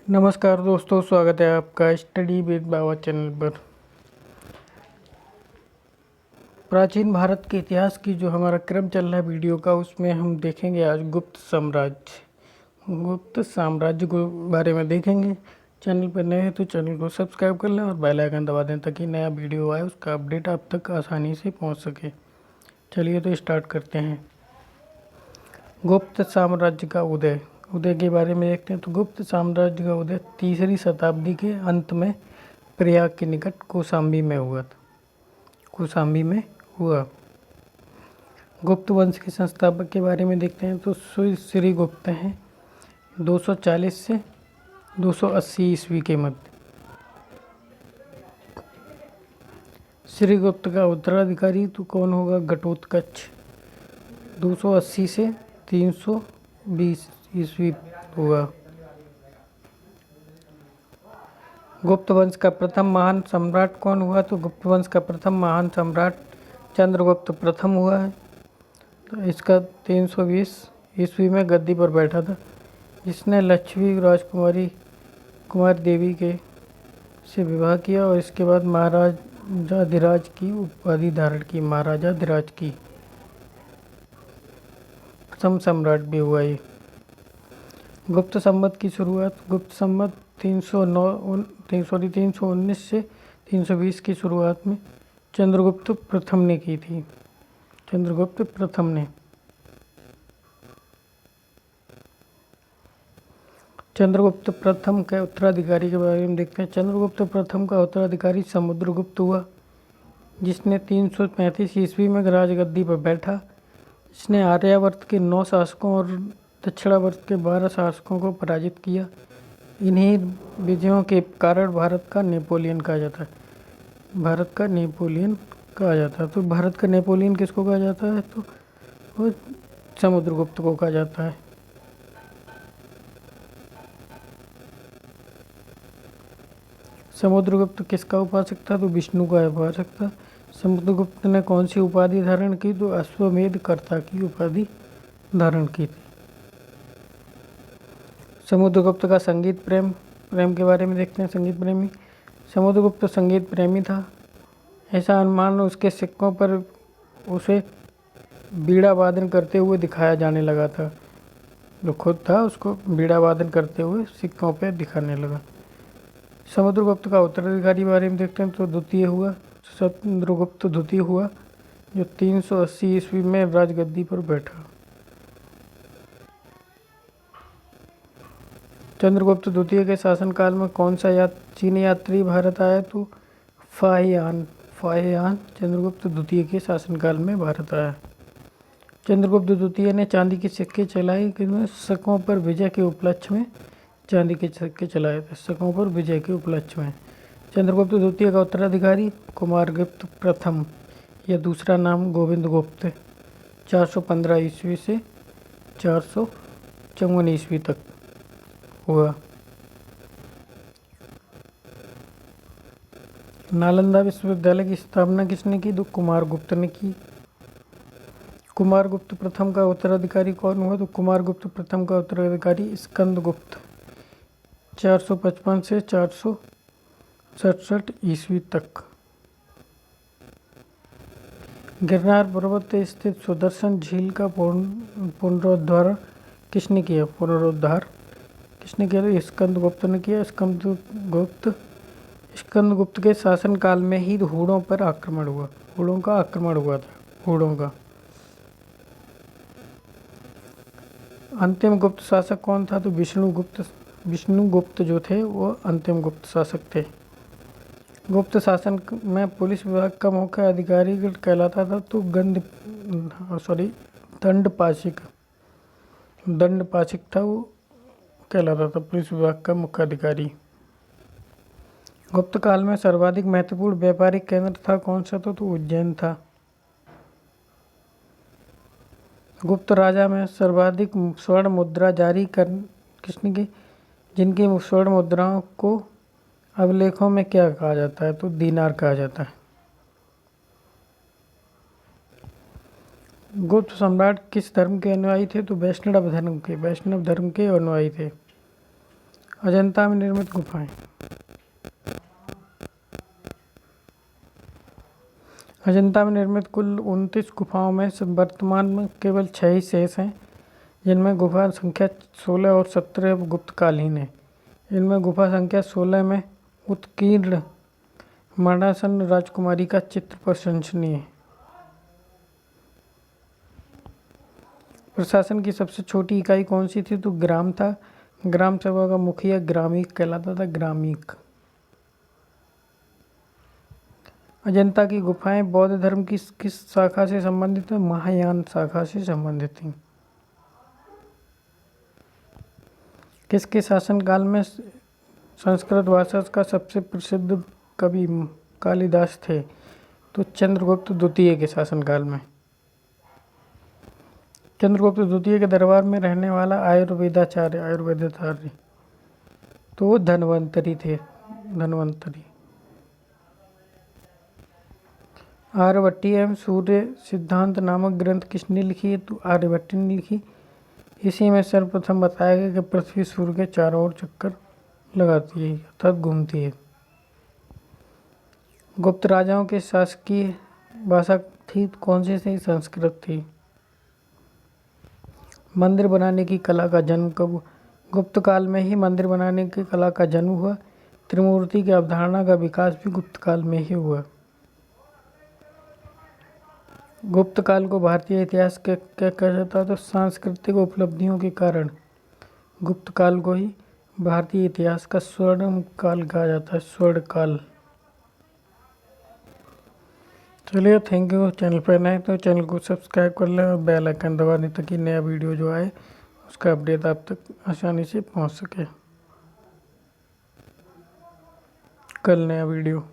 नमस्कार दोस्तों, स्वागत है आपका स्टडी विद बाबा चैनल पर। प्राचीन भारत के इतिहास की जो हमारा क्रम चल रहा है वीडियो का, उसमें हम देखेंगे आज गुप्त साम्राज्य को बारे में देखेंगे। चैनल पर नए हैं तो चैनल को सब्सक्राइब कर लें और बेल आइकन दबा दें ताकि नया वीडियो आए उसका अपडेट आप तक आसानी से पहुंच सके। चलिए तो स्टार्ट करते हैं। गुप्त साम्राज्य का उदय के बारे में देखते हैं। तो गुप्त साम्राज्य का उदय 3री शताब्दी के अंत में प्रयाग के निकट कौशाम्बी में हुआ। गुप्त वंश के संस्थापक के बारे में देखते हैं। तो श्री गुप्त हैं 240 से 280 ईस्वी के मध्य। श्री गुप्त का उत्तराधिकारी तो कौन होगा? घटोत्कच 280 से 320 ईस्वी हुआ। गुप्त वंश का प्रथम महान सम्राट कौन हुआ? तो गुप्त वंश का प्रथम महान सम्राट चंद्रगुप्त प्रथम हुआ है। तो इसका 320 ईस्वी में गद्दी पर बैठा था, जिसने लक्ष्मी कुमार देवी के से विवाह किया और इसके बाद महाराजाधिराज की उपाधि धारण की। महाराजाधिराज की प्रथम सम्राट भी हुआ ये। गुप्त संवत की शुरुआत गुप्त संवत 319 से 320 की शुरुआत में चंद्रगुप्त प्रथम ने की थी। चंद्रगुप्त प्रथम के उत्तराधिकारी के बारे में देखते हैं। चंद्रगुप्त प्रथम का उत्तराधिकारी समुद्रगुप्त हुआ, जिसने 335 ईस्वी में राजगद्दी पर बैठा। इसने आर्यावर्त के 9 शासकों और दक्षिणावर्त के 12 शासकों को पराजित किया। इन्हीं विजयों के कारण भारत का नेपोलियन कहा जाता है। तो भारत का नेपोलियन किसको कहा जाता है? तो वो समुद्रगुप्त को कहा जाता है। समुद्रगुप्त किसका उपासक था? तो विष्णु का उपासक था। समुद्रगुप्त ने कौन सी उपाधि धारण की? तो अश्वमेध कर्ता की उपाधि धारण की थी। समुद्रगुप्त का संगीत प्रेम के बारे में देखते हैं। संगीत प्रेमी समुद्रगुप्त संगीत प्रेमी था। ऐसा अनुमान उसके सिक्कों पर उसे बीड़ा वादन करते हुए दिखाया जाने लगा था। जो खुद था उसको बीड़ा वादन करते हुए सिक्कों पर दिखाने लगा। समुद्रगुप्त का उत्तराधिकारी बारे में देखते हैं। तो चंद्रगुप्त द्वितीय हुआ, जो 380 ईस्वी में राजगद्दी पर बैठा। चंद्रगुप्त द्वितीय के शासनकाल में कौन सा चीनी यात्री भारत आया? तो फाहियान चंद्रगुप्त द्वितीय के शासनकाल में भारत आया। चंद्रगुप्त द्वितीय ने चांदी के सिक्के चलाए, शकों पर विजय के उपलक्ष्य में चांदी के सिक्के चलाए थे। शकों पर विजय के उपलक्ष्य में। चंद्रगुप्त द्वितीय का उत्तराधिकारी कुमारगुप्त प्रथम या दूसरा नाम गोविंद गुप्त 415 ईस्वी से 454 ईस्वी तक हुआ। नालंदा विश्वविद्यालय की स्थापना किसने की? तो कुमारगुप्त ने की। कुमारगुप्त प्रथम का उत्तराधिकारी कौन हुआ? तो कुमारगुप्त प्रथम का उत्तराधिकारी स्कंदगुप्त 455 से 467 ईस्वी तक। गिरनार पर्वत स्थित सुदर्शन झील का पुनरुद्धार किसने किया? स्कंदगुप्त ने किया। स्कंदगुप्त के शासनकाल में ही हूणों का आक्रमण हुआ था। अंतिम गुप्त शासक कौन था? तो विष्णुगुप्त जो थे वो अंतिम गुप्त शासक थे। गुप्त शासन में पुलिस विभाग का मुख्य अधिकारी कहलाता था तो दंडपाशिक था, वो कहलाता था पुलिस विभाग का मुख्य अधिकारी। गुप्त काल में सर्वाधिक महत्वपूर्ण व्यापारिक केंद्र था कौन सा? तो उज्जैन था। गुप्त राजा में सर्वाधिक स्वर्ण मुद्रा जारी किसने की? जिनकी स्वर्ण मुद्राओं को अभिलेखों में क्या कहा जाता है? तो दीनार कहा जाता है। गुप्त सम्राट किस धर्म के अनुयायी थे? तो वैष्णव धर्म के अनुयायी थे। अजंता में निर्मित गुफाएं। अजंता में निर्मित कुल 29 गुफाओं में से वर्तमान में केवल 6 ही शेष हैं, जिनमें गुफा संख्या 16 और 17 गुप्तकालीन है। इनमें गुफा संख्या 16 में उत्कीर्ण मरणासन राजकुमारी का चित्र प्रशंसनीय है। प्रशासन की सबसे छोटी इकाई कौन सी थी? तो ग्राम था। ग्राम सभा का मुखिया ग्रामीक कहलाता था, ग्रामीक। अजंता की गुफाएं बौद्ध धर्म की किस शाखा से संबंधित है? महायान शाखा से संबंधित थी। किसके शासनकाल में संस्कृत भाषा का सबसे प्रसिद्ध कवि कालिदास थे? तो चंद्रगुप्त द्वितीय के शासनकाल में। चंद्रगुप्त द्वितीय के दरबार में रहने वाला आयुर्वेदाचार्य तो वो धन्वंतरी थे, धन्वंतरी। आर्यभट्टी एवं सूर्य सिद्धांत नामक ग्रंथ किसने लिखी है? तो आर्यभट्टी ने लिखी। इसी में सर्वप्रथम बताया गया कि पृथ्वी सूर्य के चारों ओर चक्कर लगाती है अर्थात घूमती है। गुप्त राजाओं की शासकीय भाषा थी कौन सी थी? संस्कृत थी। मंदिर बनाने की कला का जन्म कब? गुप्त काल में ही मंदिर बनाने की कला का जन्म हुआ। त्रिमूर्ति की अवधारणा का विकास भी गुप्त काल में ही हुआ। गुप्त काल को भारतीय इतिहास क्या कहा जाता है? तो सांस्कृतिक उपलब्धियों के कारण गुप्त काल को ही भारतीय इतिहास का स्वर्ण काल कहा जाता है, स्वर्ण काल। चलिए, थैंक यू। चैनल पर नए तो चैनल को सब्सक्राइब कर लें और बेल आइकन दबा दें ताकि नया वीडियो जो आए उसका अपडेट आप तक आसानी से पहुंच सके। कल नया वीडियो।